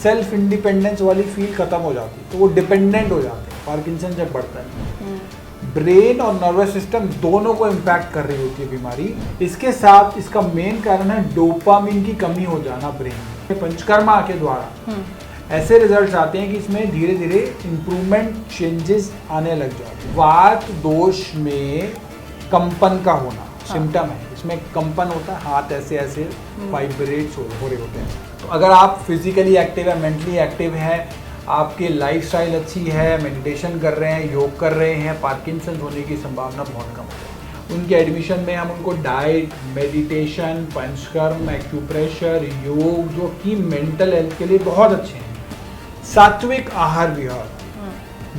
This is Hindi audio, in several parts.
सेल्फ इंडिपेंडेंस वाली फील खत्म हो जाती है, तो वो डिपेंडेंट हो जाते हैं। पार्किंसन जब बढ़ता है, ब्रेन और नर्वस सिस्टम दोनों को इम्पैक्ट कर रही होती है बीमारी। इसके साथ इसका मेन कारण है डोपामिन की कमी हो जाना ब्रेन में। पंचकर्मा के द्वारा ऐसे रिजल्ट्स आते हैं कि इसमें धीरे धीरे इम्प्रूवमेंट चेंजेस आने लग जाते हैं। वात दोष में कंपन का होना सिम्टम है। इसमें कंपन होता है, हाथ ऐसे ऐसे वाइब्रेट्स हो रहे होते हैं। तो अगर आप फिजिकली एक्टिव है, मेंटली एक्टिव है, आपकी लाइफस्टाइल अच्छी है, मेडिटेशन कर रहे हैं, योग कर रहे हैं, पार्किंसन होने की संभावना बहुत कम है। उनके एडमिशन में हम उनको डाइट, मेडिटेशन, पंचकर्म, एक्यूप्रेशर, योग जो कि मेंटल हेल्थ के लिए बहुत अच्छे हैं, सात्विक आहार विहार,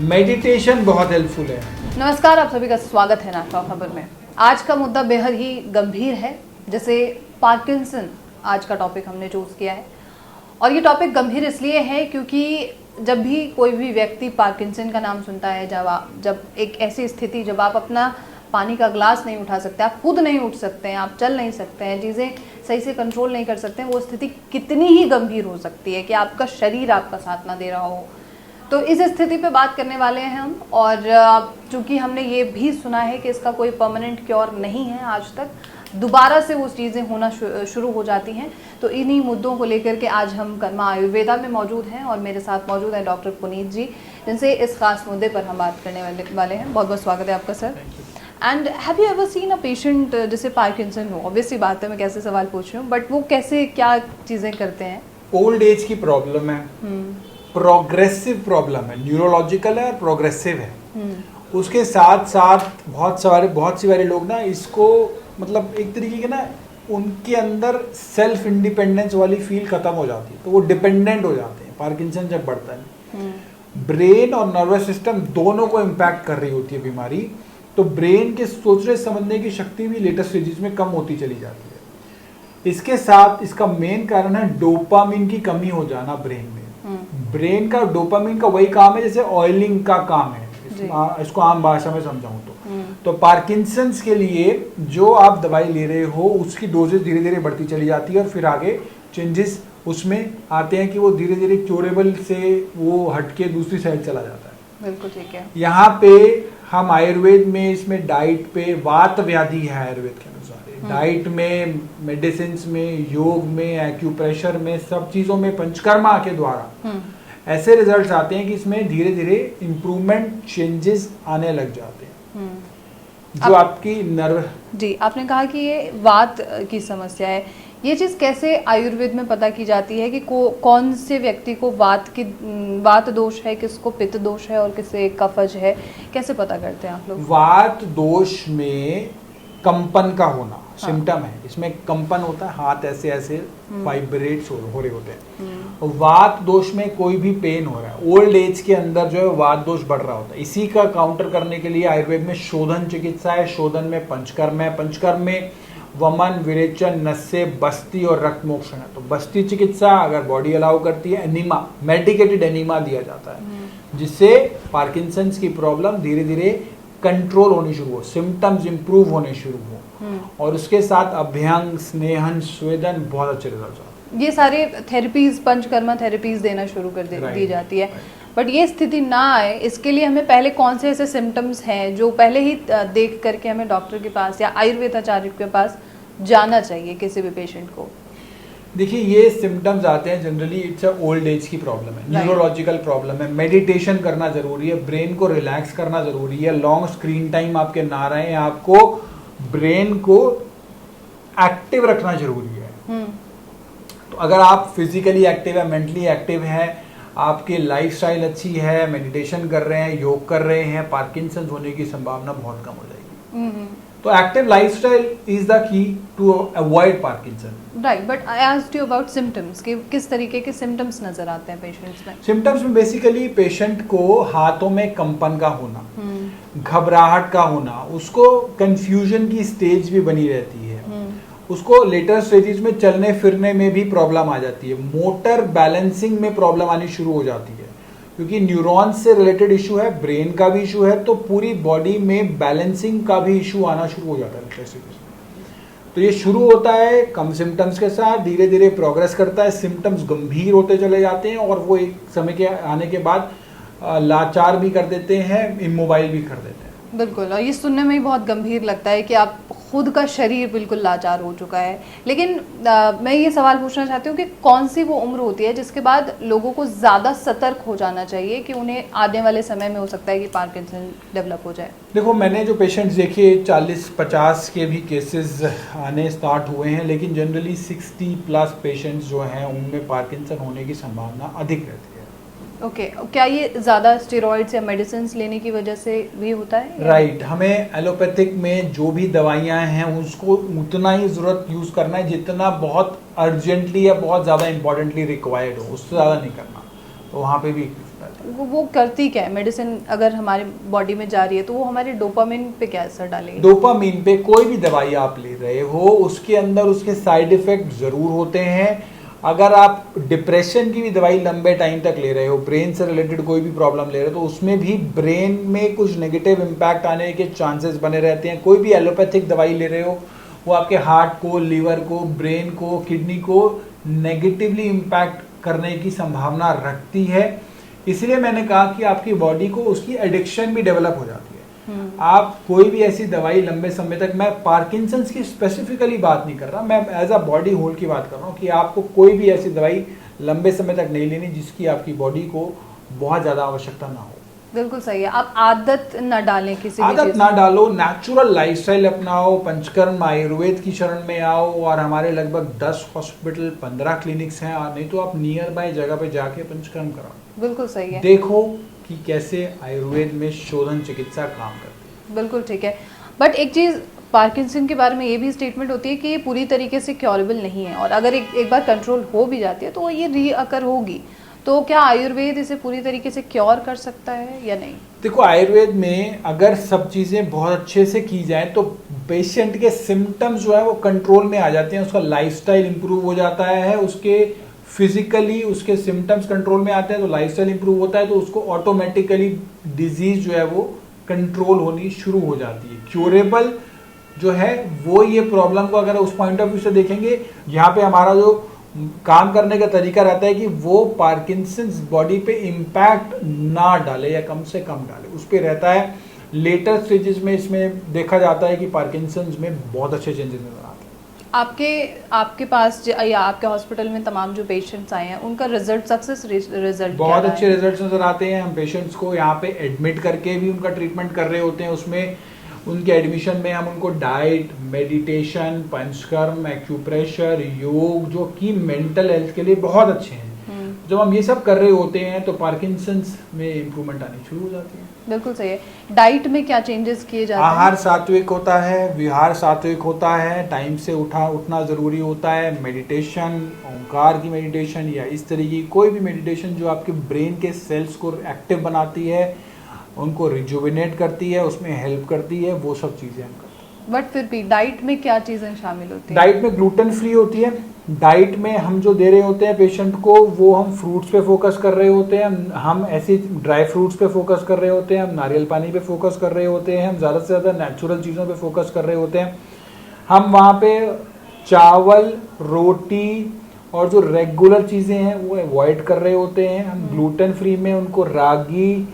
मेडिटेशन बहुत हेल्पफुल है। नमस्कार, आप सभी का स्वागत है नाश्ता खबर में। आज का मुद्दा बेहद ही गंभीर है, जैसे पार्किंसन आज का टॉपिक हमने चूज किया है। और ये टॉपिक गंभीर इसलिए है क्योंकि जब भी कोई भी व्यक्ति पार्किंसन का नाम सुनता है, जब एक ऐसी स्थिति जब आप अपना पानी का ग्लास नहीं उठा सकते, आप खुद नहीं उठ सकते हैं, आप चल नहीं सकते हैं, चीज़ें सही से कंट्रोल नहीं कर सकते हैं, वो स्थिति कितनी ही गंभीर हो सकती है कि आपका शरीर आपका साथ ना दे रहा हो। तो इस स्थिति पे बात करने वाले हैं हम। और चूँकि हमने ये भी सुना है कि इसका कोई परमानेंट क्योर नहीं है, आज तक दोबारा से वो चीज़ें होना शुरू हो जाती हैं। तो इन्हीं मुद्दों को लेकर के आज हम कर्मा आयुर्वेदा में मौजूद हैं और मेरे साथ मौजूद हैं डॉक्टर पुनीत जी, जिनसे इस खास मुद्दे पर हम बात करने वाले हैं। बहुत बहुत स्वागत है आपका sir. And have you ever seen a patient जिसे पार्किंसन हो? ऑब्वियसली बात है, मैं कैसे सवाल पूछ रही हूँ, बट वो कैसे क्या चीज़ें करते हैं? ओल्ड एज की प्रॉब्लम है, प्रोग्रेसिव प्रॉब्लम है, न्यूरोलॉजिकल है और प्रोग्रेसिव है। उसके साथ साथ बहुत सी बारी लोग ना इसको मतलब एक तरीके के ना उनके अंदर सेल्फ इंडिपेंडेंस वाली फील खत्म हो जाती है, तो वो डिपेंडेंट हो जाते हैं। पार्किंसन जब बढ़ता है, ब्रेन और नर्वस सिस्टम दोनों को इम्पैक्ट कर रही होती है बीमारी। तो ब्रेन के सोचने समझने की शक्ति भी लेटेस्ट स्टेजेस में कम होती चली जाती है। इसके साथ इसका मेन कारण है डोपामिन की कमी हो जाना ब्रेन में। ब्रेन का डोपामिन का वही काम है जैसे ऑयलिंग का काम है, इसको आम भाषा में समझाऊं तो पार्किंसंस के लिए जो आप दवाई ले रहे हो उसकी डोजेज धीरे धीरे बढ़ती चली जाती है और फिर आगे चेंजेस उसमें आते हैं कि वो धीरे धीरे क्योरेबल से वो हटके दूसरी साइड चला जाता है। बिल्कुल ठीक है। यहाँ पे हम आयुर्वेद में इसमें डाइट पे, वात व्याधि है आयुर्वेद के अनुसार, डाइट में, मेडिसिन में, योग में, एक्यूप्रेशर में, सब चीजों में पंचकर्मा के द्वारा ऐसे रिजल्ट्स आते हैं कि इसमें धीरे धीरे इम्प्रूवमेंट चेंजेस आने लग जाते हैं। जो आपकी नर्व जी, आपने कहा कि ये वात की समस्या है, ये चीज़ कैसे आयुर्वेद में पता की जाती है कि कौन से व्यक्ति को वात दोष है, किसको पित्त दोष है और किसे कफज है, कैसे पता करते हैं आप लोग? वात दोष में कंपन का होना सिम्टम है। इसमें कंपन होता है, हाथ ऐसे ऐसे वाइब्रेट्स हो रहे होते हैं। वात दोष में कोई भी पेन हो रहा है, ओल्ड एज के अंदर जो है वात दोष बढ़ रहा होता है, इसी का काउंटर करने के लिए आयुर्वेद में शोधन चिकित्सा है। शोधन में पंचकर्म है, पंचकर्म में वमन, विरेचन, नस्से, बस्ती और रक्त मोक्षण है। तो बस्ती चिकित्सा अगर बॉडी अलाउ करती है, एनीमा, मेडिकेटेड एनीमा दिया जाता है, जिससे पार्किंसंस की प्रॉब्लम धीरे धीरे कंट्रोल होनी शुरू हो, सिम्टम्स इंप्रूव होने शुरू हो, और उसके साथ अभ्यंग, स्नेहन, स्वेदन बहुत अच्छे रिजल्ट आते हैं। ये सारे थेरेपीज, पंचकर्मा थेरेपीज देना शुरू कर दी जाती है। बट ये स्थिति ना आए, इसके लिए हमें पहले कौन से ऐसे सिम्टम्स हैं जो पहले ही देख करके हमें डॉक्टर के पास या आयुर्वेदाचार्य के पास जाना चाहिए किसी भी पेशेंट को? देखिए, ये सिम्टम्स आते हैं generally, it's a old age की प्रॉब्लम है, न्यूरोलॉजिकल प्रॉब्लम है। मेडिटेशन करना जरूरी है, ब्रेन को रिलैक्स करना जरूरी है, लॉन्ग स्क्रीन टाइम आपके ना रहे, आपको ब्रेन को एक्टिव रखना जरूरी है। तो अगर आप फिजिकली एक्टिव है, मेंटली एक्टिव है, आपकी लाइफस्टाइल अच्छी है, मेडिटेशन कर रहे हैं, योग कर रहे हैं, पार्किंसन होने की संभावना बहुत कम हो जाएगी। तो active lifestyle is the key to avoid Parkinson. Right, but I asked you about symptoms कि किस तरीके के सिम्टम्स नजर आते हैं पेशेंट्स में? सिम्टम्स में बेसिकली पेशेंट को हाथों में कंपन का होना, घबराहट का होना, उसको कंफ्यूजन की स्टेज भी बनी रहती है, उसको लेटर स्टेजेस में चलने फिरने में भी प्रॉब्लम आ जाती है, मोटर बैलेंसिंग में प्रॉब्लम आनी शुरू हो जाती है, क्योंकि न्यूरॉन्स से रिलेटेड इशू है, ब्रेन का भी इशू है, तो पूरी बॉडी में बैलेंसिंग का भी इशू आना शुरू हो जाता है लेटर स्टेजेस में। तो ये शुरू होता है कम सिम्टम्स के साथ, धीरे धीरे प्रोग्रेस करता है, सिम्टम्स गंभीर होते चले जाते हैं और वो एक समय के आने के बाद लाचार भी कर देते हैं, इमोबाइल भी कर देते हैं। बिल्कुल, और ये सुनने में ही बहुत गंभीर लगता है कि आप खुद का शरीर बिल्कुल लाचार हो चुका है। लेकिन मैं ये सवाल पूछना चाहती हूँ कि कौन सी वो उम्र होती है जिसके बाद लोगों को ज़्यादा सतर्क हो जाना चाहिए कि उन्हें आने वाले समय में हो सकता है कि पार्किंसन डेवलप हो जाए? देखो, मैंने जो पेशेंट्स देखे 40-50 के भी केसेस आने स्टार्ट हुए हैं, लेकिन जनरली 60+ पेशेंट्स जो हैं उनमें पार्किंसन होने की संभावना अधिक रहती है। ओके, क्या ये ज़्यादा स्टेरॉइड्स या मेडिसिन लेने की वजह से भी होता है? राइट, हमें एलोपैथिक में जो भी दवाइयाँ हैं उसको उतना ही ज़रूरत यूज़ करना है जितना बहुत अर्जेंटली या बहुत ज़्यादा इंपॉर्टेंटली रिक्वायर्ड हो, उससे ज़्यादा नहीं करना। तो वहाँ पे भी वो करती क्या है मेडिसिन? अगर हमारे बॉडी में जा रही है तो वो हमारे डोपामिन पे क्या असर डालेगी? डोपामिन पे कोई भी दवाई आप ले रहे हो उसके अंदर उसके साइड इफ़ेक्ट ज़रूर होते हैं। अगर आप डिप्रेशन की भी दवाई लंबे टाइम तक ले रहे हो, ब्रेन से रिलेटेड कोई भी प्रॉब्लम ले रहे हो, तो उसमें भी ब्रेन में कुछ नेगेटिव इम्पैक्ट आने के चांसेस बने रहते हैं। कोई भी एलोपैथिक दवाई ले रहे हो वो आपके हार्ट को, लीवर को, ब्रेन को, किडनी को नेगेटिवली इम्पैक्ट करने की संभावना रखती है। इसलिए मैंने कहा कि आपकी बॉडी को उसकी एडिक्शन भी डेवलप हो जाती है। आप कोई भी ऐसी दवाई लंबे समय तक, मैं पार्किंसंस की स्पेसिफिकली बात नहीं कर रहा, मैं एज अ बॉडी होल की बात कर रहा हूँ कि आपको कोई भी ऐसी दवाई लंबे समय तक नहीं लेनी जिसकी आपकी बॉडी को बहुत ज़्यादा आवश्यकता ना हो। बिल्कुल सही है। आप आदत ना डालें, किसी आदत ना डालो, नेचुरल लाइफस्टाइल अपनाओ, पंचकर्म आयुर्वेद की शरण में आओ और हमारे लगभग 10 हॉस्पिटल 15 क्लिनिक्स हैं, नहीं तो आप नियर बाय जगह पे जाके पंचकर्म कराओ। बिल्कुल सही है। देखो कि कैसे आयुर्वेद में शोधन चिकित्सा काम करती है। बिल्कुल ठीक है। बट एक चीज़ पार्किंसन के बारे में ये भी स्टेटमेंट होती है कि ये पूरी तरीके से क्योरेबल नहीं है, और अगर एक बार कंट्रोल हो भी जाती है तो ये रीअकर होगी। तो क्या आयुर्वेद इसे पूरी तरीके से क्योर कर सकता है या नहीं? देखो, आयुर्वेद में अगर सब चीज़ें बहुत अच्छे से की जाए तो पेशेंट के सिम्टम्स जो है वो कंट्रोल में आ जाते हैं, उसका लाइफस्टाइल इंप्रूव हो जाता है, उसके फिजिकली उसके सिम्टम्स कंट्रोल में आते हैं तो लाइफस्टाइल इंप्रूव होता है, तो उसको ऑटोमेटिकली डिजीज जो है वो कंट्रोल होनी शुरू हो जाती है। क्योरेबल जो है वो ये प्रॉब्लम को अगर उस पॉइंट ऑफ व्यू से देखेंगे, यहाँ पे हमारा जो काम करने का तरीका रहता है कि वो पार्किंसंस बॉडी पे इम्पैक्ट ना डाले या कम से कम डाले, उस पर रहता है। लेटर स्टेजेस में इसमें देखा जाता है कि पार्किंसंस में बहुत अच्छे चेंजेस नजर आते हैं। आपके पास या आपके हॉस्पिटल में तमाम जो पेशेंट्स आए हैं उनका रिजल्ट, सक्सेस रिजल्ट बहुत अच्छे रिजल्ट्स नजर आते हैं। हम पेशेंट्स को यहाँ पे एडमिट करके भी उनका ट्रीटमेंट कर रहे होते हैं। उसमें उनके एडमिशन में हम उनको डाइट, मेडिटेशन, पंचकर्म, एक्यूप्रेशर, योग, जो कि मेंटल हेल्थ के लिए बहुत अच्छे हैं, जब हम ये सब कर रहे होते हैं तो पार्किंसंस में इम्प्रूवमेंट आनी शुरू हो जाती है। बिल्कुल सही है। डाइट में क्या चेंजेस किए जाते हैं? आहार सात्विक होता है, विहार सात्विक होता है, टाइम से उठना ज़रूरी होता है, मेडिटेशन, ओंकार की मेडिटेशन या इस तरीके की कोई भी मेडिटेशन जो आपके ब्रेन के सेल्स को एक्टिव बनाती है, उनको रिजुविनेट करती है, उसमें हेल्प करती है, वो सब चीज़ें हम करते हैं। बट फिर भी डाइट में क्या चीज़ें शामिल होती हैं? डाइट में ग्लूटेन फ्री होती है। डाइट में हम जो दे रहे होते हैं पेशेंट को वो हम फ्रूट्स पे फोकस कर रहे होते हैं, हम ऐसी ड्राई फ्रूट्स पे फोकस कर रहे होते हैं, हम नारियल पानी पे फोकस कर रहे होते हैं, हम ज़्यादा से ज़्यादा नेचुरल चीज़ों पे फोकस कर रहे होते हैं। हम वहाँ पे चावल, रोटी और जो रेगुलर चीज़ें हैं वो अवॉइड कर रहे होते हैं। हम ग्लूटेन फ्री में उनको रागी,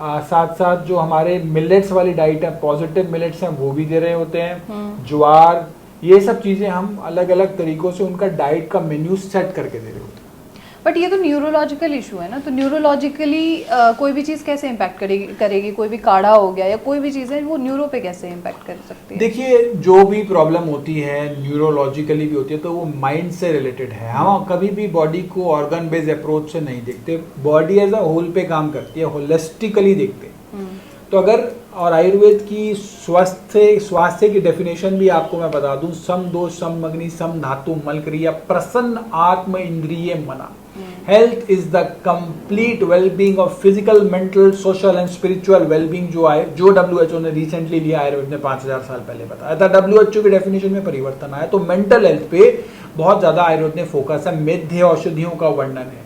साथ साथ जो हमारे मिलेट्स वाली डाइट है, पॉजिटिव मिलेट्स हैं, वो भी दे रहे होते हैं। ज्वार, ये सब चीज़ें हम अलग अलग तरीकों से उनका डाइट का मेन्यू सेट करके दे रहे होते हैं। बट ये तो न्यूरोलॉजिकल इशू है ना, तो न्यूरोलॉजिकली कोई भी चीज़ कैसे इम्पैक्ट करेगी? कोई भी काढ़ा हो गया या कोई भी चीज़ है वो न्यूरो पे कैसे इम्पैक्ट कर सकती है? देखिए, जो भी प्रॉब्लम होती है न्यूरोलॉजिकली भी होती है तो वो माइंड से रिलेटेड है। हम कभी भी बॉडी को ऑर्गन बेस्ड अप्रोच से नहीं देखते, बॉडी एज अ होल पे काम करती है, होलिस्टिकली देखते हैं। तो अगर, और आयुर्वेद की स्वास्थ्य की डेफिनेशन भी आपको मैं बता दूं, सम दोष सम अग्नि सम धातु मल क्रिया प्रसन्न आत्म इंद्रिय मना। Health is the complete wellbeing of physical, mental, social and spiritual wellbeing, जो WHO ने रिसेंटली लिया, आयुर्वेद ने 5000 साल पहले बताया था। WHO की डेफिनेशन में परिवर्तन आया, तो मेंटल हेल्थ पे बहुत ज्यादा आयुर्वेद ने फोकस है। मेध्य औषधियों का वर्णन है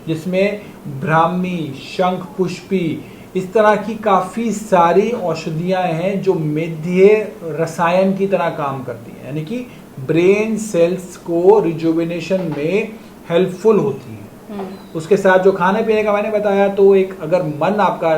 जिसमें ब्राह्मी, शंख पुष्पी, इस तरह की काफ़ी सारी औषधियाँ हैं जो मेध्य रसायन की तरह काम करती हैं, यानी कि ब्रेन सेल्स को रिजुविनेशन में हेल्पफुल होती है। उसके साथ जो खाने पीने का मैंने बताया, तो एक अगर मन आपका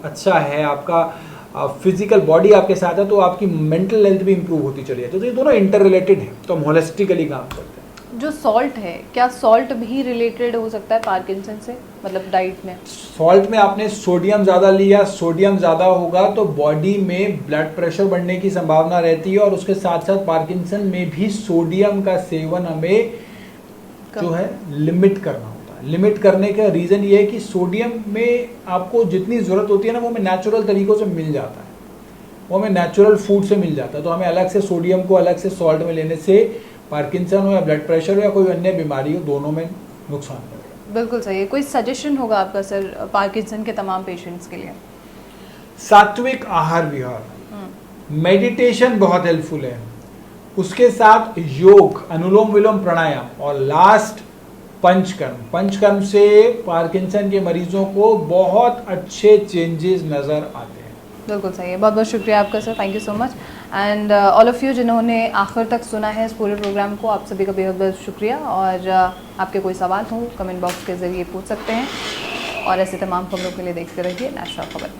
अच्छा है, आपका फिजिकल बॉडी आपके साथ है, तो आपकी मेंटल हेल्थ भी इंप्रूव होती चली जाती है। तो ये दोनों इंटर रिलेटेड है, तो हम होलिस्टिकली काम करते हैं। जो सॉल्ट है, क्या सॉल्ट भी रिलेटेड हो सकता है पार्किंसन से, मतलब डाइट में? सॉल्ट में आपने सोडियम ज़्यादा लिया, सोडियम ज़्यादा होगा तो बॉडी में ब्लड प्रेशर बढ़ने की संभावना रहती है, और उसके साथ साथ पार्किंसन में भी सोडियम का सेवन हमें जो है लिमिट करना होता है। लिमिट करने का रीज़न ये है कि सोडियम में आपको जितनी ज़रूरत होती है ना, वो हमें नेचुरल तरीक़ों से मिल जाता है, वो हमें नेचुरल फूड से मिल जाता है। तो हमें अलग से सोडियम को अलग से सॉल्ट में लेने से पार्किंसन हो या ब्लड प्रेशर हो या कोई अन्य बीमारी हो, दोनों में नुकसान करेगा। बिल्कुल सही है। कोई सजेशन होगा आपका सर पार्किंसन के तमाम पेशेंट्स के लिए? सात्विक आहार विहार, मेडिटेशन बहुत हेल्पफुल है, उसके साथ योग, अनुलोम विलोम प्राणायाम, और लास्ट पंचकर्म। पंचकर्म से पार्किंसन के मरीजों को बहुत अच्छे चेंजेस नज़र आते हैं। बिल्कुल सही है। बहुत बहुत शुक्रिया आपका sir, thank you so much. And all of you जिन्होंने आखिर तक सुना है इस पूरे प्रोग्राम को, आप सभी का बेहद बहुत शुक्रिया। और आपके कोई सवाल हो कमेंट बॉक्स के ज़रिए पूछ सकते हैं, और ऐसे तमाम खबरों के लिए देखते रहिए नेशनल खबर।